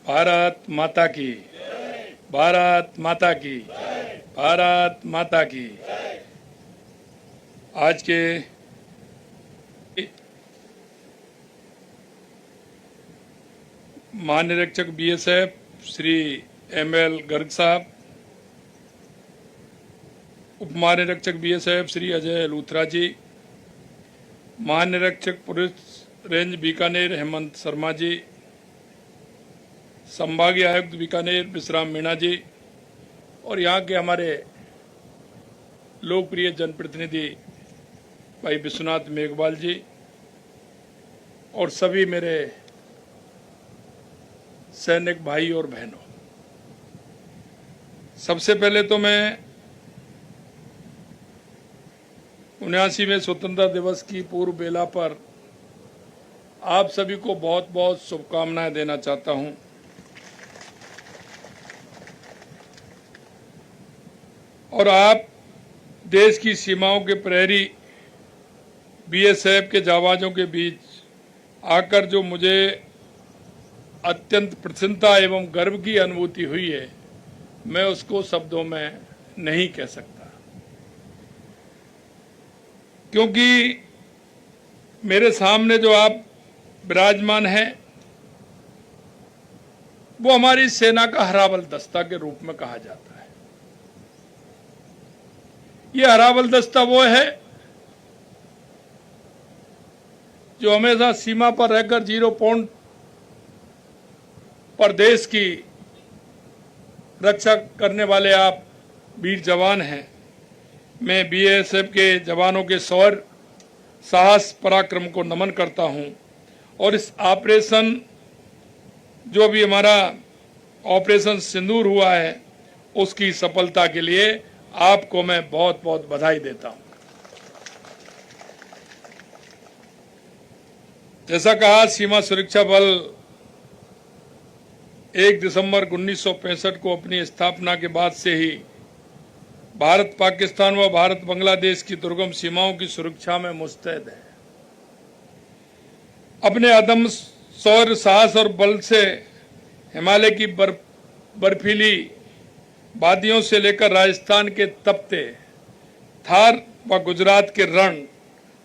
भारत माता की, भारत माता की, भारत माता की। आज के महानिरीक्षक बीएसएफ श्री एमएल गर्ग साहब, उप महानिरीक्षक बीएसएफ श्री अजय लूथरा जी, महानिरीक्षक पुलिस रेंज बीकानेर हेमंत शर्मा जी, संभागीय आयुक्त बीकानेर विश्राम मीणा जी और यहाँ के हमारे लोकप्रिय जनप्रतिनिधि भाई विश्वनाथ मेघवाल जी और सभी मेरे सैनिक भाई और बहनों, सबसे पहले तो मैं 79वें स्वतंत्रता दिवस की पूर्व बेला पर आप सभी को बहुत बहुत शुभकामनाएं देना चाहता हूं। और आप देश की सीमाओं के प्रहरी बीएसएफ के जाबाजों के बीच आकर जो मुझे अत्यंत प्रसन्नता एवं गर्व की अनुभूति हुई है, मैं उसको शब्दों में नहीं कह सकता, क्योंकि मेरे सामने जो आप विराजमान हैं वो हमारी सेना का हराबल दस्ता के रूप में कहा जाता है। ये हराबल दस्ता वो है जो हमेशा सीमा पर रहकर जीरो पॉइंट पर देश की रक्षा करने वाले आप वीर जवान हैं। मैं बीएसएफ के जवानों के शौर्य, साहस, पराक्रम को नमन करता हूं और इस ऑपरेशन जो अभी हमारा ऑपरेशन सिंदूर हुआ है उसकी सफलता के लिए आपको मैं बहुत बहुत बधाई देता हूं। जैसा कहा, सीमा सुरक्षा बल 1 दिसंबर 1965 को अपनी स्थापना के बाद से ही भारत पाकिस्तान व भारत बांग्लादेश की दुर्गम सीमाओं की सुरक्षा में मुस्तैद है। अपने अदम्य शौर्य, साहस और बल से हिमालय की बर्फीली वादियों से लेकर राजस्थान के तपते थार व गुजरात के रण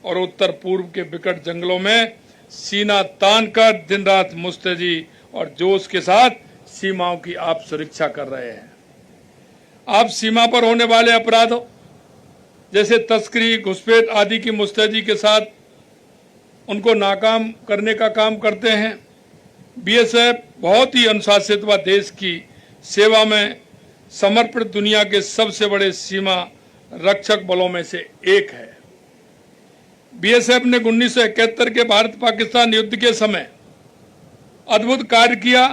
और उत्तर पूर्व के विकट जंगलों में सीना तान कर दिन रात मुस्तैदी और जोश के साथ सीमाओं की आप सुरक्षा कर रहे हैं। आप सीमा पर होने वाले अपराधों जैसे तस्करी, घुसपैठ आदि की मुस्तैदी के साथ उनको नाकाम करने का काम करते हैं। बीएसएफ बहुत ही अनुशासित व देश की सेवा में समर्पित दुनिया के सबसे बड़े सीमा रक्षक बलों में से एक है। बीएसएफ ने 1971 के भारत पाकिस्तान युद्ध के समय अद्भुत कार्य किया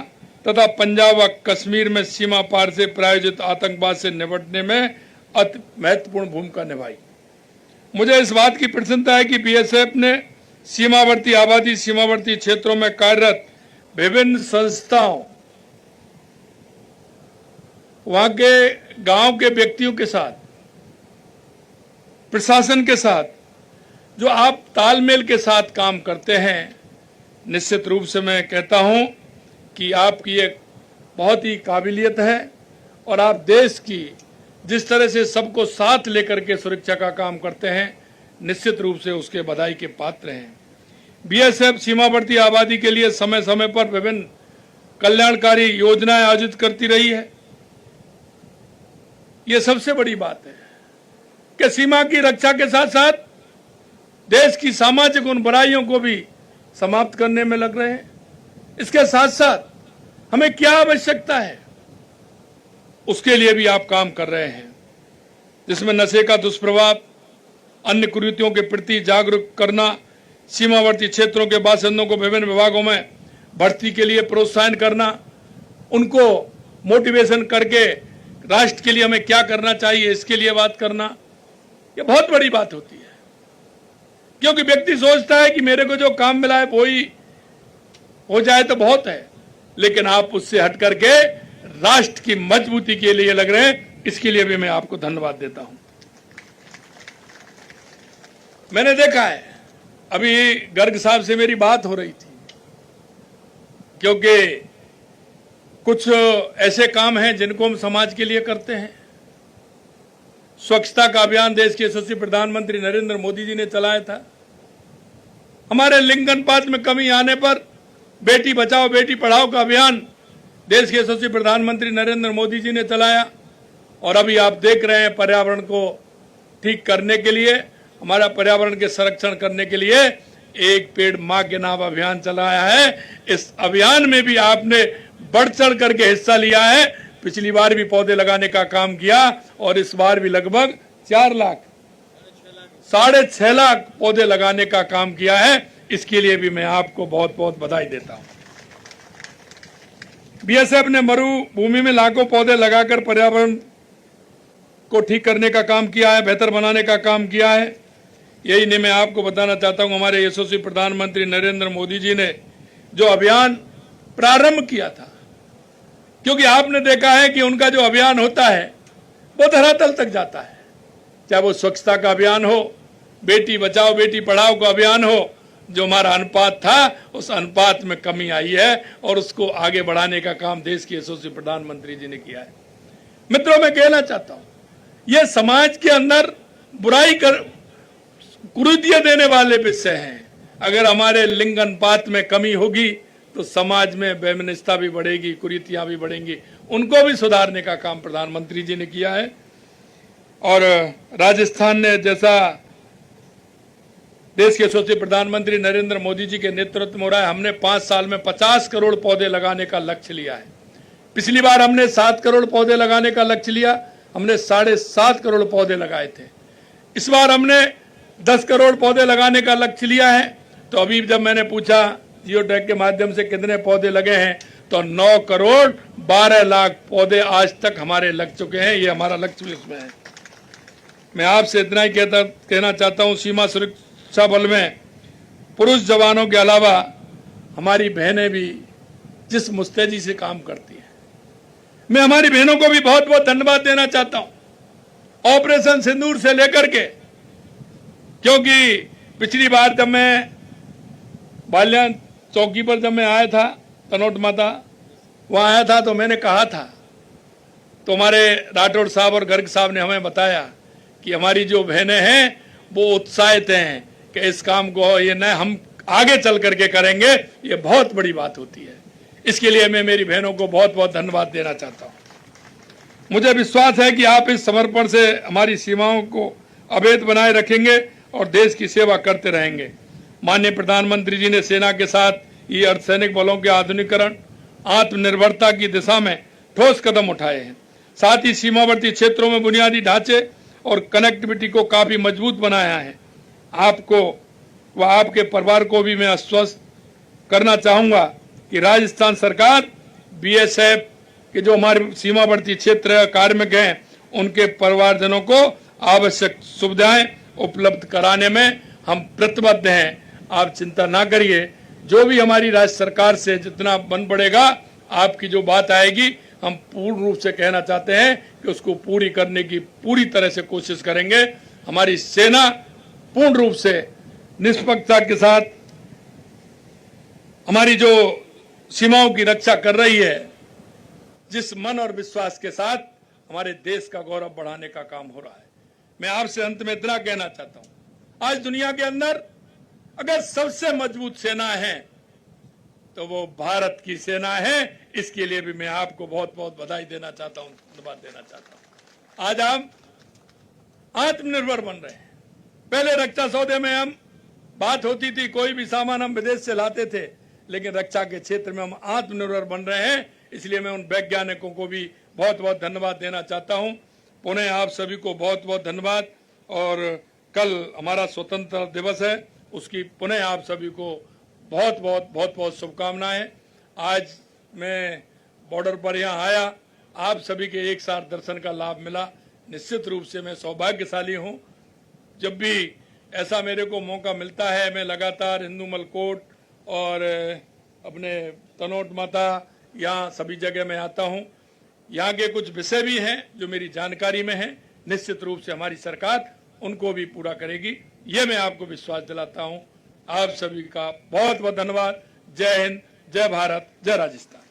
तथा पंजाब व कश्मीर में सीमा पार से प्रायोजित आतंकवाद से निपटने में अति महत्वपूर्ण भूमिका निभाई। मुझे इस बात की प्रसन्नता है कि बीएसएफ ने सीमावर्ती आबादी, सीमावर्ती क्षेत्रों में कार्यरत विभिन्न संस्थाओं, वहां के गांव के व्यक्तियों के साथ, प्रशासन के साथ जो आप तालमेल के साथ काम करते हैं, निश्चित रूप से मैं कहता हूं कि आपकी एक बहुत ही काबिलियत है और आप देश की जिस तरह से सबको साथ लेकर के सुरक्षा का काम करते हैं, निश्चित रूप से उसके बधाई के पात्र हैं। बीएसएफ सीमावर्ती आबादी के लिए समय समय पर विभिन्न कल्याणकारी योजनाएं आयोजित करती रही है। यह सबसे बड़ी बात है कि सीमा की रक्षा के साथ साथ देश की सामाजिक उन बुराइयों को भी समाप्त करने में लग रहे हैं। इसके साथ साथ हमें क्या आवश्यकता है उसके लिए भी आप काम कर रहे हैं, जिसमें नशे का दुष्प्रभाव, अन्य कुरीतियों के प्रति जागरूक करना, सीमावर्ती क्षेत्रों के बासिंदों को विभिन्न विभागों में भर्ती के लिए प्रोत्साहन करना, उनको मोटिवेशन करके राष्ट्र के लिए हमें क्या करना चाहिए इसके लिए बात करना, यह बहुत बड़ी बात होती है। क्योंकि व्यक्ति सोचता है कि मेरे को जो काम मिला है वो ही हो जाए तो बहुत है, लेकिन आप उससे हट करके राष्ट्र की मजबूती के लिए लग रहे हैं। इसके लिए भी मैं आपको धन्यवाद देता हूं। मैंने देखा है, अभी गर्ग साहब से मेरी बात हो रही थी, क्योंकि कुछ ऐसे काम हैं जिनको हम समाज के लिए करते हैं। स्वच्छता का अभियान देश के यशस्वी प्रधानमंत्री नरेंद्र मोदी जी ने चलाया था। हमारे लिंग अनुपात में कमी आने पर बेटी बचाओ बेटी पढ़ाओ का अभियान देश के यशस्वी प्रधानमंत्री नरेंद्र मोदी जी ने चलाया। और अभी आप देख रहे हैं, पर्यावरण को ठीक करने के लिए, हमारा पर्यावरण के संरक्षण करने के लिए एक पेड़ मां के नाम अभियान चलाया है। इस अभियान में भी आपने बढ़ चढ़ करके हिस्सा लिया है। पिछली बार भी पौधे लगाने का काम किया और इस बार भी लगभग 4 लाख 6.5 लाख पौधे लगाने का काम किया है। इसके लिए भी मैं आपको बहुत बहुत बधाई देता हूं। बीएसएफ ने मरुभूमि में लाखों पौधे लगाकर पर्यावरण को ठीक करने का काम किया है, बेहतर बनाने का काम किया है। यही नहीं, मैं आपको बताना चाहता हूं, हमारे यशस्वी प्रधानमंत्री नरेंद्र मोदी जी ने जो अभियान प्रारंभ किया था, क्योंकि आपने देखा है कि उनका जो अभियान होता है वो धरातल तक जाता है। चाहे वो स्वच्छता का अभियान हो, बेटी बचाओ बेटी पढ़ाओ का अभियान हो, जो हमारा अनुपात था उस अनुपात में कमी आई है और उसको आगे बढ़ाने का काम देश के यशस्वी प्रधानमंत्री जी ने किया है। मित्रों, मैं कहना चाहता हूं, यह समाज के अंदर बुराई कर कुरीतियां देने वाले विषय हैं। अगर हमारे लिंग अनुपात में कमी होगी तो समाज में बेमिनिस्ता भी बढ़ेगी, कुरीतियां भी बढ़ेंगी। उनको भी सुधारने का काम प्रधानमंत्री जी ने किया है। और राजस्थान ने, जैसा देश के यशस्वी प्रधानमंत्री नरेंद्र मोदी जी के नेतृत्व में हो रहा है, हमने 5 साल में 50 करोड़ पौधे लगाने का लक्ष्य लिया है। पिछली बार हमने 7 करोड़ पौधे लगाने का लक्ष्य लिया, हमने 7.5 करोड़ पौधे लगाए थे। इस बार हमने 10 करोड़ पौधे लगाने का लक्ष्य लिया है। तो अभी जब मैंने पूछा जियो टैग के माध्यम से कितने पौधे लगे हैं, तो 9 करोड़ 12 लाख पौधे आज तक हमारे लग चुके हैं। ये हमारा लक्ष्य भी उसमें है। मैं आपसे इतना ही कहना चाहता हूं, सीमा सुरक्षा बल में पुरुष जवानों के अलावा हमारी बहनें भी जिस मुस्तैदी से काम करती हैं, मैं हमारी बहनों को भी बहुत बहुत धन्यवाद देना चाहता हूं, ऑपरेशन सिंदूर से लेकर के। क्योंकि पिछली बार जब मैं बाल्यान चौकी पर जब मैं आया था, तनोट माता वहां आया था, तो मैंने कहा था, तो हमारे राठौड़ साहब और गर्ग साहब ने हमें बताया कि हमारी जो बहनें हैं वो उत्साहित हैं कि इस काम को ये न हम आगे चल करके करेंगे। ये बहुत बड़ी बात होती है। इसके लिए मैं मेरी बहनों को बहुत बहुत धन्यवाद देना चाहता हूं। मुझे विश्वास है कि आप इस समर्पण से हमारी सीमाओं को अभेद बनाए रखेंगे और देश की सेवा करते रहेंगे। माननीय प्रधानमंत्री जी ने सेना के साथ ये अर्धसैनिक बलों के आधुनिकीकरण, आत्मनिर्भरता की दिशा में ठोस कदम उठाए हैं। साथ ही सीमावर्ती क्षेत्रों में बुनियादी ढांचे और कनेक्टिविटी को काफी मजबूत बनाया है। आपको व आपके परिवार को भी मैं आश्वस्त करना चाहूंगा कि राजस्थान सरकार बीएसएफ के जो हमारे सीमावर्ती क्षेत्र कार्मिक हैं, उनके परिवारजनों को आवश्यक सुविधाएं उपलब्ध कराने में हम प्रतिबद्ध हैं। आप चिंता ना करिए, जो भी हमारी राज्य सरकार से जितना बन पड़ेगा, आपकी जो बात आएगी, हम पूर्ण रूप से कहना चाहते हैं कि उसको पूरी करने की पूरी तरह से कोशिश करेंगे। हमारी सेना पूर्ण रूप से निष्पक्षता के साथ हमारी जो सीमाओं की रक्षा कर रही है, जिस मन और विश्वास के साथ हमारे देश का गौरव बढ़ाने का काम हो रहा है। मैं आपसे अंत में इतना कहना चाहता हूं, आज दुनिया के अंदर अगर सबसे मजबूत सेना है तो वो भारत की सेना है। इसके लिए भी मैं आपको बहुत बहुत बधाई देना चाहता हूं, धन्यवाद देना चाहता हूं। आज हम आत्मनिर्भर बन रहे हैं। पहले रक्षा सौदे में हम बात होती थी, कोई भी सामान हम विदेश से लाते थे, लेकिन रक्षा के क्षेत्र में हम आत्मनिर्भर बन रहे हैं। इसलिए मैं उन वैज्ञानिकों को भी बहुत बहुत धन्यवाद देना चाहता हूं। पुनः आप सभी को बहुत बहुत धन्यवाद। और कल हमारा स्वतंत्रता दिवस है, उसकी पुनः आप सभी को बहुत बहुत शुभकामनाएं। आज मैं बॉर्डर पर यहाँ आया, आप सभी के एक साथ दर्शन का लाभ मिला। निश्चित रूप से मैं सौभाग्यशाली हूँ। जब भी ऐसा मेरे को मौका मिलता है, मैं लगातार हिंदूमल कोट और अपने तनोट माता यहाँ सभी जगह मैं आता हूँ। यहाँ के कुछ विषय भी हैं जो मेरी जानकारी में हैं। निश्चित रूप से हमारी सरकार उनको भी पूरा करेगी, ये मैं आपको विश्वास दिलाता हूँ। आप सभी का बहुत बहुत धन्यवाद। जय हिंद, जय भारत, जय राजस्थान।